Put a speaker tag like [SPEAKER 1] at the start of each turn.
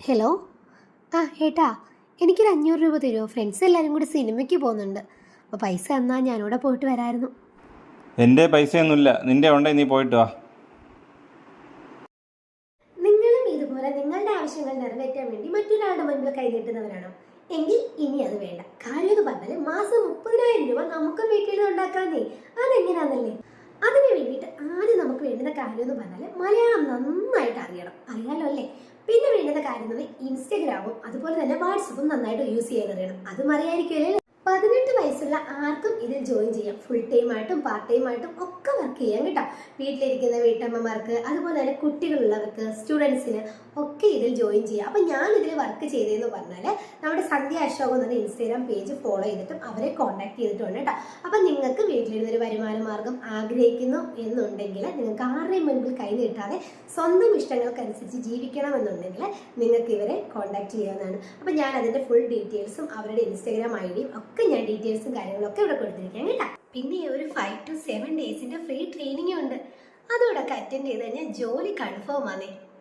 [SPEAKER 1] Hello. ഏട്ടാ, എനിക്കൊരു 500 രൂപ തരുമോ? ഫ്രണ്ട്സ് എല്ലാവരും കൂടി സിനിമയ്ക്ക് പോകുന്നുണ്ട്. അപ്പോൾ പൈസ തന്നാൽ ഞാനിവിടെ പോയിട്ട് വരായിരുന്നു.
[SPEAKER 2] എൻ്റെ പൈസയൊന്നുമില്ല, നിന്റെ ഉണ്ടേ നീ പോയിട്ട് വാ.
[SPEAKER 1] നിങ്ങളും ഇതുപോലെ നിങ്ങളുടെ ആവശ്യങ്ങൾ നിറവേറ്റാൻ വേണ്ടി മറ്റൊരാളുടെ മുൻപിൽ കൈനീട്ടുന്നവരാണോ? എങ്കിൽ ഇനി അത് വേണ്ട. കാര്യം എന്ന് പറഞ്ഞാൽ മാസം 30,000 രൂപ നമുക്ക് വീട്ടിൽ നിന്ന് ഉണ്ടാക്കാന്നേ. അതെങ്ങനെയാണെന്നല്ലേ? അതിന് വേണ്ടിയിട്ട് ആദ്യം നമുക്ക് വേണ്ടുന്ന കാര്യം എന്ന് പറഞ്ഞാൽ മലയാളം നന്നായിട്ട് അറിയാലോ അല്ലേ? പിന്നെ വേണ്ടുന്ന കാര്യം എന്ന് പറഞ്ഞാൽ ഇൻസ്റ്റഗ്രാമും അതുപോലെ തന്നെ വാട്സപ്പും നന്നായിട്ട് യൂസ് ചെയ്യാൻ അറിയണം. അതും അറിയായിരിക്കുമല്ലേ? 18 വയസ്സുള്ള ആർക്കും ഇതിൽ ജോയിൻ ചെയ്യാം. ഫുൾ ടൈം ആയിട്ടും പാർട്ട് ടൈം ആയിട്ടും ഒക്കെ വർക്ക് ചെയ്യാം കേട്ടോ. വീട്ടിലിരിക്കുന്ന വീട്ടമ്മമാർക്ക് അതുപോലെ തന്നെ കുട്ടികളുള്ളവർക്ക് സ്റ്റുഡൻസിന് ഒക്കെ ഇതിൽ ജോയിൻ ചെയ്യാം. അപ്പം ഞാൻ ഇതിൽ വർക്ക് ചെയ്തതെന്ന് പറഞ്ഞാൽ നമ്മുടെ സന്ധ്യ അശോക് എന്ന ഇൻസ്റ്റാഗ്രാം പേജ് ഫോളോ ചെയ്തിട്ടും അവരെ കോൺടാക്ട് ചെയ്തിട്ടുണ്ട് കേട്ടോ. അപ്പം നിങ്ങൾക്ക് വീട്ടിലിരുന്നൊരു വരുമാന മാർഗം ആഗ്രഹിക്കുന്നു എന്നുണ്ടെങ്കിൽ, നിങ്ങൾക്ക് ആരുടെയും മുൻപിൽ കൈ നീട്ടാതെ സ്വന്തം ഇഷ്ടങ്ങൾക്കനുസരിച്ച് ജീവിക്കണമെന്നുണ്ടെങ്കിൽ നിങ്ങൾക്ക് ഇവരെ കോൺടാക്ട് ചെയ്യാവുന്നതാണ്. അപ്പം ഞാൻ അതിൻ്റെ ഫുൾ ഡീറ്റെയിൽസും അവരുടെ ഇൻസ്റ്റാഗ്രാം ഐഡിയും ഒക്കെ ഞാൻ ഡീറ്റെയിൽസും കാര്യങ്ങളൊക്കെ ഇവിടെ കൊടുത്തിരിക്കാം കേട്ടോ. പിന്നെ ഒരു 5 to 7 ഡേയ്സിൻ്റെ ഫ്രീ ട്രെയിനിങ് ഉണ്ട്. അതോടൊക്കെ അറ്റൻഡ് ചെയ്ത് കഴിഞ്ഞാൽ ജോലി കൺഫേം ആണേ.